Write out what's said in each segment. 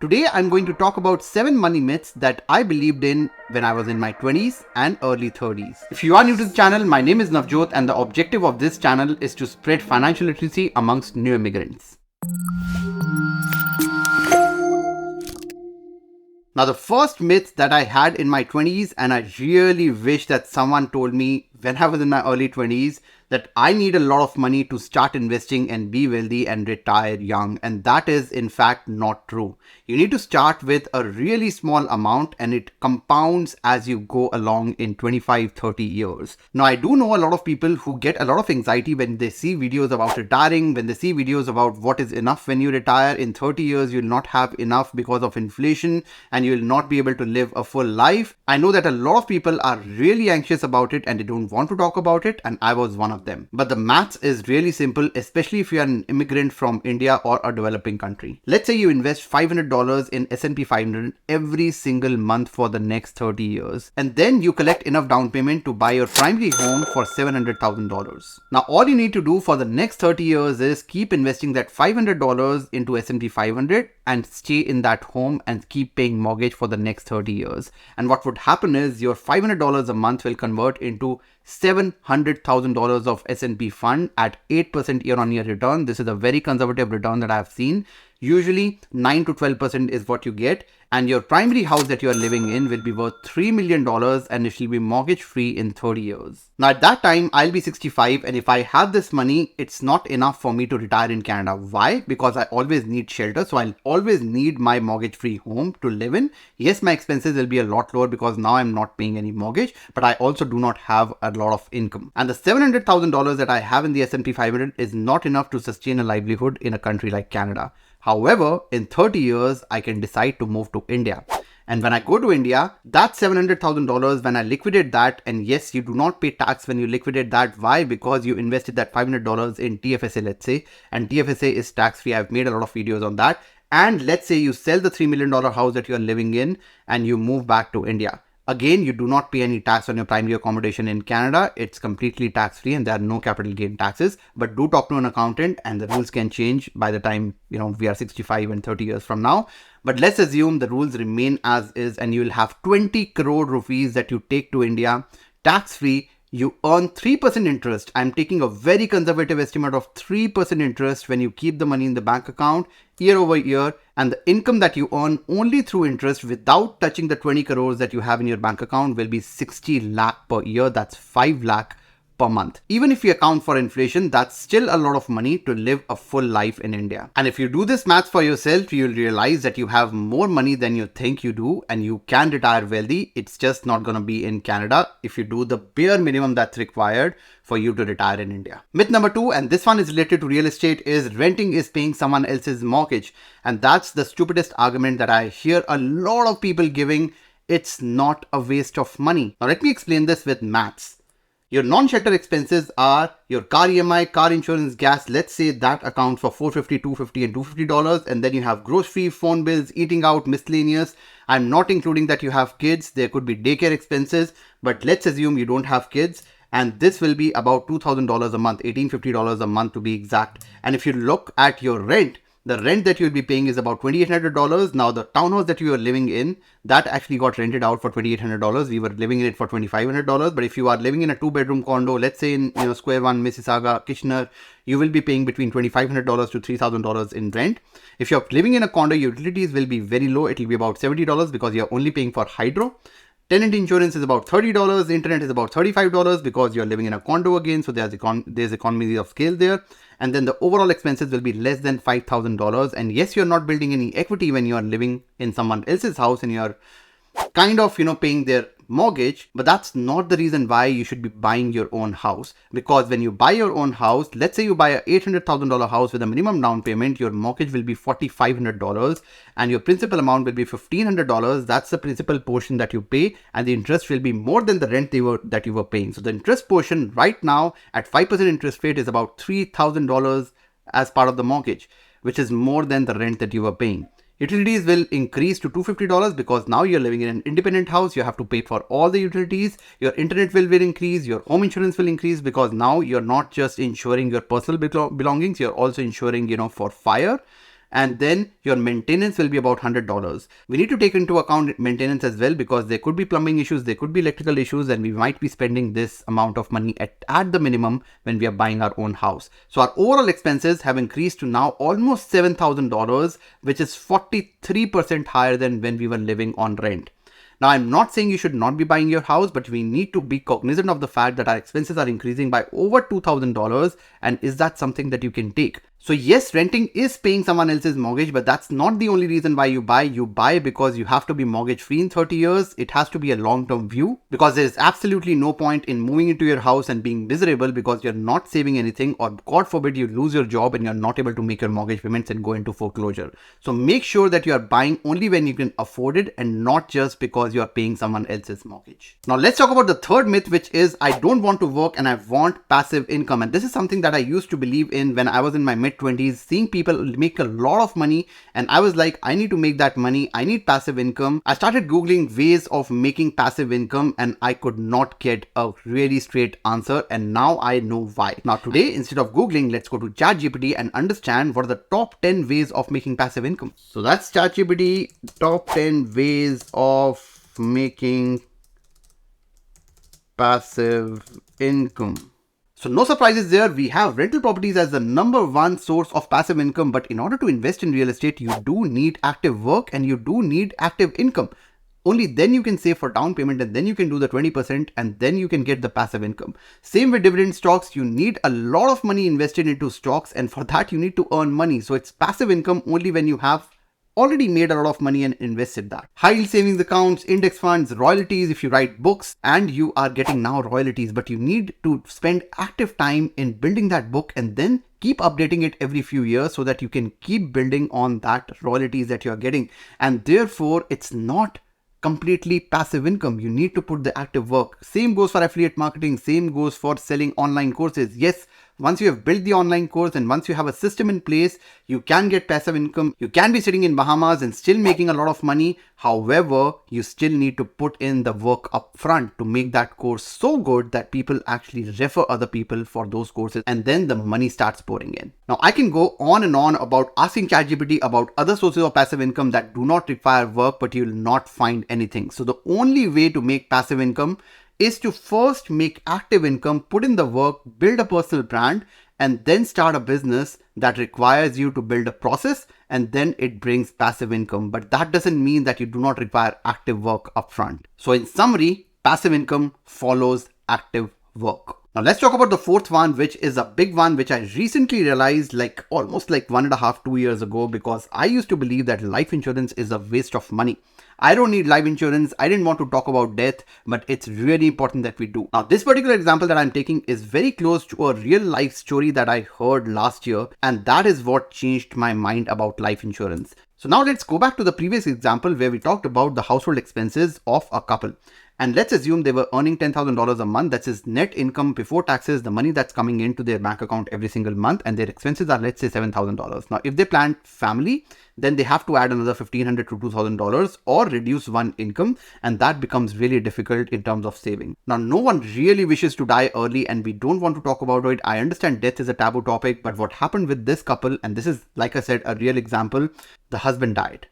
Today I'm going to talk about 7 money myths that I believed in when I was in my 20s and early 30s. If you are new to the channel, my name is Navjot and the objective of this channel is to spread financial literacy amongst new immigrants. Now, the first myth that I had in my 20s, and I really wish that someone told me when I was in my early 20s that I need a lot of money to start investing and be wealthy and retire young. And that is in fact not true. You need to start with a really small amount and it compounds as you go along in 25-30 years. Now, I do know a lot of people who get a lot of anxiety when they see videos about retiring, when they see videos about what is enough when you retire. In 30 years, you'll not have enough because of inflation and you'll not be able to live a full life. I know that a lot of people are really anxious about it and they don't want to talk about it, and I was one of them. But the maths is really simple, especially if you are an immigrant from India or a developing country. Let's say you invest $500 in S&P 500 every single month for the next 30 years, and then you collect enough down payment to buy your primary home for $700,000. Now, all you need to do for the next 30 years is keep investing that $500 into S&P 500 and stay in that home and keep paying mortgage for the next 30 years. And what would happen is your $500 a month will convert into $700,000 of S&P fund at 8% year-on-year return. This is a very conservative return that I have seen. Usually 9 to 12% is what you get, and your primary house that you are living in will be worth $3 million and it will be mortgage free in 30 years. Now at that time, I'll be 65, and if I have this money, it's not enough for me to retire in Canada. Why? Because I always need shelter, so I'll always need my mortgage free home to live in. Yes, my expenses will be a lot lower because now I'm not paying any mortgage, but I also do not have a lot of income. And the $700,000 that I have in the S&P 500 is not enough to sustain a livelihood in a country like Canada. However, in 30 years, I can decide to move to India. And when I go to India, that $700,000, when I liquidate that, and yes, you do not pay tax when you liquidate that. Why? Because you invested that $500 in TFSA, let's say, and TFSA is tax free. I've made a lot of videos on that. And let's say you sell the $3 million house that you're living in and you move back to India. Again, you do not pay any tax on your primary accommodation in Canada. It's completely tax-free and there are no capital gain taxes. But do talk to an accountant, and the rules can change by the time, we are 65 and 30 years from now. But let's assume the rules remain as is and you will have 20 crore rupees that you take to India tax-free. You earn 3% interest. I'm taking a very conservative estimate of 3% interest when you keep the money in the bank account year over year, and the income that you earn only through interest without touching the 20 crores that you have in your bank account will be 60 lakh per year. That's 5 lakh per month. Even if you account for inflation, that's still a lot of money to live a full life in India. And if you do this math for yourself, you'll realize that you have more money than you think you do and you can retire wealthy. It's just not going to be in Canada if you do the bare minimum that's required for you to retire in India. Myth number 2, and this one is related to real estate, is renting is paying someone else's mortgage. And that's the stupidest argument that I hear a lot of people giving. It's not a waste of money. Now let me explain this with maths. Your non-shelter expenses are your car EMI, car insurance, gas. Let's say that accounts for $450, $250 and $250. And then you have grocery, phone bills, eating out, miscellaneous. I'm not including that you have kids. There could be daycare expenses, but let's assume you don't have kids. And this will be about $2,000 a month, $1,850 a month to be exact. And if you look at your rent, the rent that you'll be paying is about $2,800. Now, the townhouse that you are living in, that actually got rented out for $2,800. We were living in it for $2,500. But if you are living in a 2-bedroom condo, let's say in Square One, Mississauga, Kitchener, you will be paying between $2,500 to $3,000 in rent. If you're living in a condo, utilities will be very low. It will be about $70 because you're only paying for hydro. Tenant insurance is about $30. Internet is about $35 because you're living in a condo again. So there's economies of scale there. And then the overall expenses will be less than $5,000. And yes, you're not building any equity when you are living in someone else's house and you're kind of, paying their mortgage, but that's not the reason why you should be buying your own house. Because when you buy your own house, let's say you buy a $800,000 house with a minimum down payment, your mortgage will be $4,500 and your principal amount will be $1,500. That's the principal portion that you pay, and the interest will be more than the rent that you were paying. So the interest portion right now at 5% interest rate is about $3,000 as part of the mortgage, which is more than the rent that you were paying. Utilities will increase to $250 because now you're living in an independent house. You have to pay for all the utilities. Your internet will increase. Your home insurance will increase because now you're not just insuring your personal belongings. You're also insuring, for fire. and then your maintenance will be about $100. We need to take into account maintenance as well, because there could be plumbing issues, there could be electrical issues, and we might be spending this amount of money at the minimum when we are buying our own house. So our overall expenses have increased to now almost $7,000, which is 43% higher than when we were living on rent. Now, I'm not saying you should not be buying your house, but we need to be cognizant of the fact that our expenses are increasing by over $2,000. And is that something that you can take? So yes, renting is paying someone else's mortgage, but that's not the only reason why you buy. You buy because you have to be mortgage free in 30 years. It has to be a long-term view, because there is absolutely no point in moving into your house and being miserable because you're not saving anything, or God forbid you lose your job and you're not able to make your mortgage payments and go into foreclosure. So make sure that you are buying only when you can afford it and not just because you are paying someone else's mortgage. Now let's talk about the third myth, which is I don't want to work and I want passive income. And this is something that I used to believe in when I was in my mid-20s, seeing people make a lot of money, and I was like, I need to make that money. I need passive income. I started Googling ways of making passive income, and I could not get a really straight answer, and now I know why. Now today, instead of Googling, let's go to ChatGPT and understand what are the top 10 ways of making passive income. So that's ChatGPT, top 10 ways of making passive income. So no surprises there. We have rental properties as the #1 source of passive income. But in order to invest in real estate, you do need active work and you do need active income. Only then you can save for down payment, and then you can do the 20%, and then you can get the passive income. Same with dividend stocks. You need a lot of money invested into stocks, and for that you need to earn money. So it's passive income only when you have already made a lot of money and invested that. High yield savings accounts, index funds, royalties if you write books, and you are getting now royalties, but you need to spend active time in building that book and then keep updating it every few years so that you can keep building on that royalties that you're getting. And therefore it's not completely passive income. You need to put the active work. Same goes for affiliate marketing. Same goes for selling online courses. Yes, once you have built the online course and once you have a system in place, you can get passive income. You can be sitting in Bahamas and still making a lot of money. However, you still need to put in the work up front to make that course so good that people actually refer other people for those courses, and then the money starts pouring in. Now, I can go on and on about asking ChatGPT about other sources of passive income that do not require work, but you will not find anything. So the only way to make passive income is to first make active income, put in the work, build a personal brand, and then start a business that requires you to build a process, and then it brings passive income. But that doesn't mean that you do not require active work upfront. So in summary, passive income follows active work. Now let's talk about the fourth one, which is a big one, which I recently realized almost 1.5 to 2 years ago, because I used to believe that life insurance is a waste of money. I don't need life insurance. I didn't want to talk about death, but it's really important that we do. Now, this particular example that I'm taking is very close to a real life story that I heard last year, and that is what changed my mind about life insurance. So now let's go back to the previous example where we talked about the household expenses of a couple. And let's assume they were earning $10,000 a month. That's his net income before taxes, the money that's coming into their bank account every single month, and their expenses are, let's say, $7,000. Now, if they plan family, then they have to add another $1,500 to $2,000 or reduce one income, and that becomes really difficult in terms of saving. Now, no one really wishes to die early, and we don't want to talk about it. I understand death is a taboo topic, but what happened with this couple, and this is, like I said, a real example, the husband died,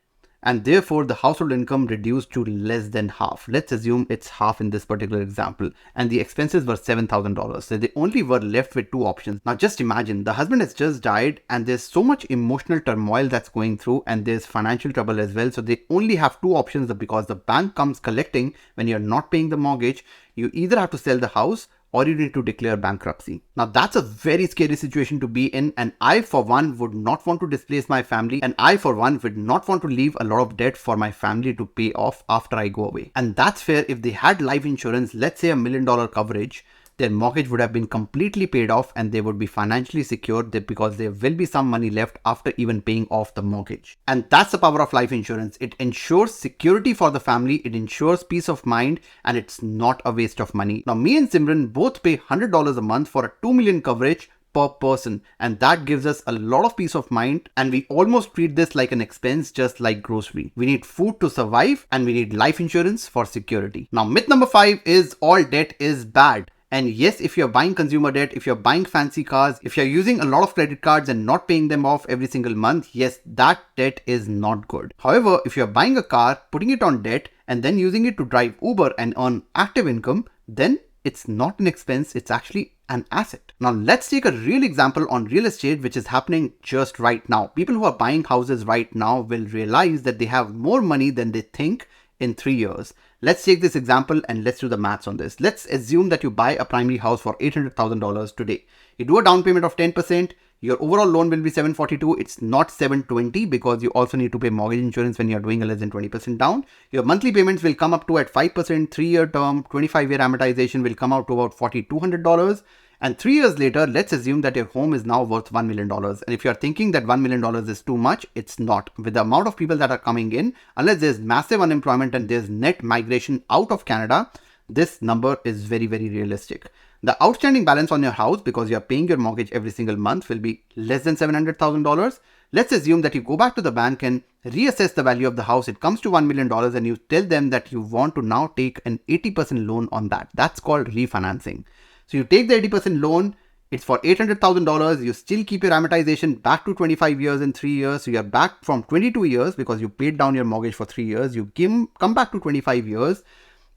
and therefore the household income reduced to less than half. Let's assume it's half in this particular example, and the expenses were $7,000. So they only were left with two options. Now just imagine, the husband has just died and there's so much emotional turmoil that's going through, and there's financial trouble as well. So they only have two options, because the bank comes collecting when you're not paying the mortgage. You either have to sell the house or you need to declare bankruptcy. Now that's a very scary situation to be in, and I for one would not want to displace my family, and I for one would not want to leave a lot of debt for my family to pay off after I go away. And that's fair. If they had life insurance, let's say $1 million coverage, their mortgage would have been completely paid off and they would be financially secured because there will be some money left after even paying off the mortgage. And that's the power of life insurance. It ensures security for the family, it ensures peace of mind, and it's not a waste of money. Now, me and Simran both pay $100 a month for a 2 million coverage per person, and that gives us a lot of peace of mind, and we almost treat this like an expense, just like grocery. We need food to survive and we need life insurance for security. Now, myth number 5 is all debt is bad. And yes, if you're buying consumer debt, if you're buying fancy cars, if you're using a lot of credit cards and not paying them off every single month, yes, that debt is not good. However, if you're buying a car, putting it on debt, and then using it to drive Uber and earn active income, then it's not an expense, it's actually an asset. Now let's take a real example on real estate, which is happening just right now. People who are buying houses right now will realize that they have more money than they think in 3 years. Let's take this example and let's do the maths on this. Let's assume that you buy a primary house for $800,000 today. You do a down payment of 10%. Your overall loan will be 742. It's not 720 because you also need to pay mortgage insurance when you're doing a less than 20% down. Your monthly payments will come up to at 5%, 3-year term, 25-year amortization will come out to about $4,200. And 3 years later, let's assume that your home is now worth $1 million. And if you're thinking that $1 million is too much, it's not. With the amount of people that are coming in, unless there's massive unemployment and there's net migration out of Canada, this number is very, very realistic. The outstanding balance on your house, because you're paying your mortgage every single month, will be less than $700,000. Let's assume that you go back to the bank and reassess the value of the house. It comes to $1 million and you tell them that you want to now take an 80% loan on that. That's called refinancing. So you take the 80% loan, it's for $800,000. You still keep your amortization back to 25 years and 3 years. So you're back from 22 years because you paid down your mortgage for 3 years. You come back to 25 years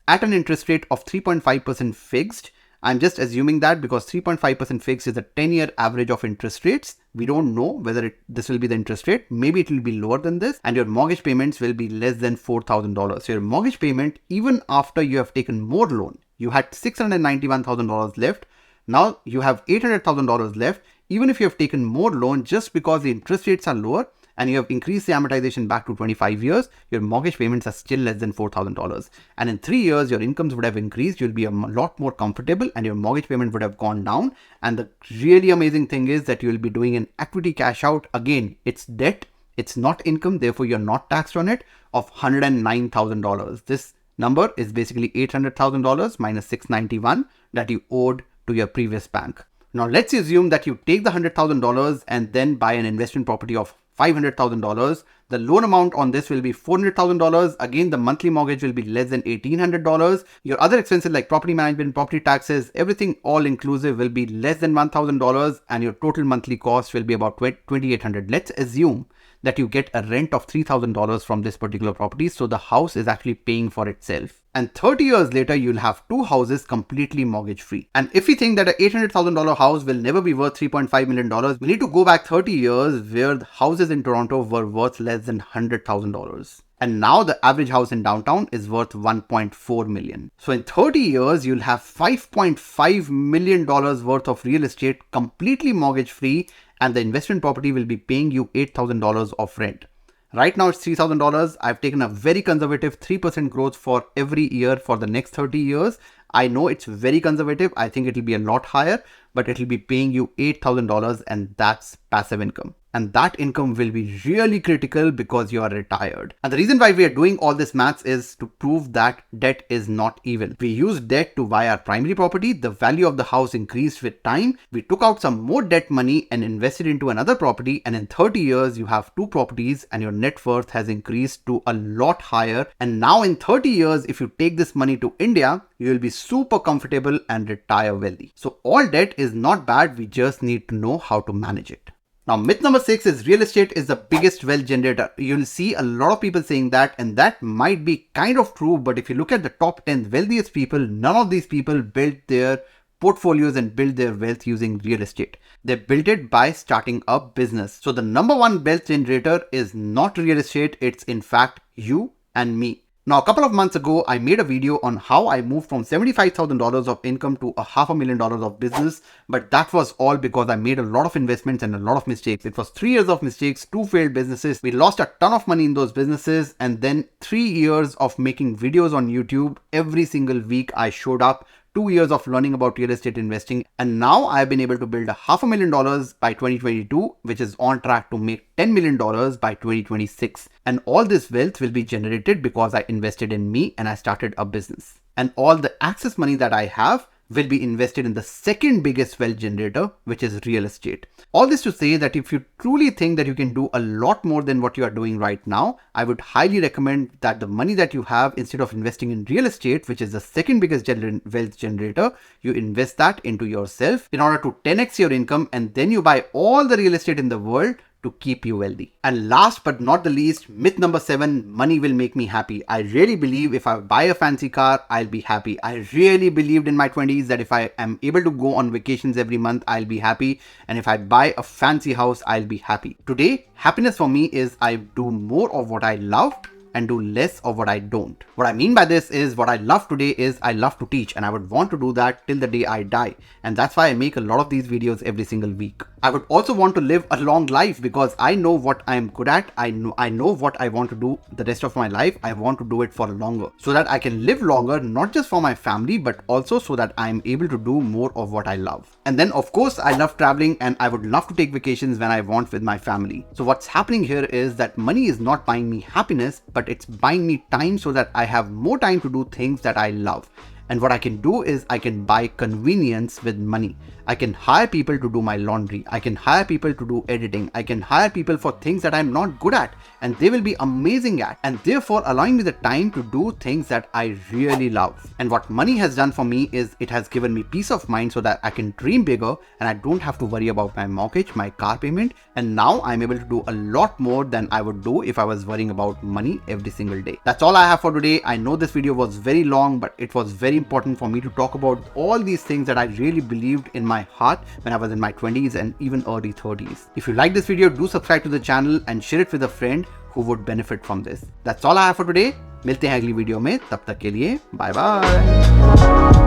at an interest rate of 3.5% fixed. I'm just assuming that because 3.5% fixed is a 10-year average of interest rates. We don't know whether this will be the interest rate. Maybe it will be lower than this, and your mortgage payments will be less than $4,000. So your mortgage payment, even after you have taken more loan, you had $691,000 left. Now you have $800,000 left. Even if you have taken more loan, just because the interest rates are lower and you have increased the amortization back to 25 years, your mortgage payments are still less than $4,000. And in 3 years, your incomes would have increased. You'll be a lot more comfortable and your mortgage payment would have gone down. And the really amazing thing is that you'll be doing an equity cash out. Again, it's debt. It's not income. Therefore, you're not taxed on it, of $109,000. This number is basically $800,000 minus $691 that you owed to your previous bank. Now, let's assume that you take the $100,000 and then buy an investment property of $500,000. The loan amount on this will be $400,000. Again, the monthly mortgage will be less than $1,800. Your other expenses like property management, property taxes, everything all inclusive will be less than $1,000, and your total monthly cost will be about $2,800. Let's assume that you get a rent of $3,000 from this particular property. So the house is actually paying for itself. And 30 years later, you'll have 2 houses completely mortgage free. And if we think that an $800,000 house will never be worth $3.5 million, we need to go back 30 years where the houses in Toronto were worth less than $100,000. And now the average house in downtown is worth $1.4 million. So in 30 years, you'll have $5.5 million worth of real estate completely mortgage free, and the investment property will be paying you $8,000 of rent. Right now it's $3,000. I've taken a very conservative 3% growth for every year for the next 30 years. I know it's very conservative. I think it'll be a lot higher, but it'll be paying you $8,000, and that's passive income. And that income will be really critical because you are retired. And the reason why we are doing all this maths is to prove that debt is not evil. We used debt to buy our primary property. The value of the house increased with time. We took out some more debt money and invested into another property. And in 30 years, you have 2 properties and your net worth has increased to a lot higher. And now in 30 years, if you take this money to India, you will be super comfortable and retire wealthy. So all debt is not bad. We just need to know how to manage it. Now, myth number 6 is real estate is the biggest wealth generator. You'll see a lot of people saying that, and that might be kind of true. But if you look at the top 10 wealthiest people, none of these people built their portfolios and build their wealth using real estate. They built it by starting a business. So the number 1 wealth generator is not real estate. It's in fact you and me. Now, a couple of months ago, I made a video on how I moved from $75,000 of income to $500,000 of business. But that was all because I made a lot of investments and a lot of mistakes. It was 3 years of mistakes, 2 failed businesses. We lost a ton of money in those businesses. And then 3 years of making videos on YouTube. Every single week I showed up. 2 years of learning about real estate investing, and now I've been able to build $500,000 by 2022, which is on track to make $10 million by 2026. And all this wealth will be generated because I invested in me and I started a business. And all the access money that I have will be invested in the second biggest wealth generator, which is real estate. All this to say that if you truly think that you can do a lot more than what you are doing right now, I would highly recommend that the money that you have, instead of investing in real estate, which is the second biggest wealth generator, you invest that into yourself in order to 10x your income, and then you buy all the real estate in the world to keep you wealthy. And last but not the least, myth number 7, money will make me happy. I really believe if I buy a fancy car, I'll be happy. I really believed in my 20s that if I am able to go on vacations every month, I'll be happy. And if I buy a fancy house, I'll be happy. Today, happiness for me is I do more of what I love and do less of what I don't. What I mean by this is, what I love today is I love to teach, and I would want to do that till the day I die. And that's why I make a lot of these videos every single week. I would also want to live a long life because I know what I am good at. I know what I want to do the rest of my life. I want to do it for longer so that I can live longer, not just for my family, but also so that I am able to do more of what I love. And then of course, I love traveling, and I would love to take vacations when I want with my family. So what's happening here is that money is not buying me happiness, but it's buying me time so that I have more time to do things that I love. And what I can do is I can buy convenience with money. I can hire people to do my laundry. I can hire people to do editing. I can hire people for things that I'm not good at and they will be amazing at, and therefore allowing me the time to do things that I really love. And what money has done for me is it has given me peace of mind so that I can dream bigger and I don't have to worry about my mortgage, my car payment, and now I'm able to do a lot more than I would do if I was worrying about money every single day. That's all I have for today. I know this video was very long, but it was very important for me to talk about all these things that I really believed in my heart when I was in my 20s and even early 30s. If you like this video, do subscribe to the channel and share it with a friend who would benefit from this. That's all I have for today. मिलते हैं अगली video में, तब तक के लिए bye bye.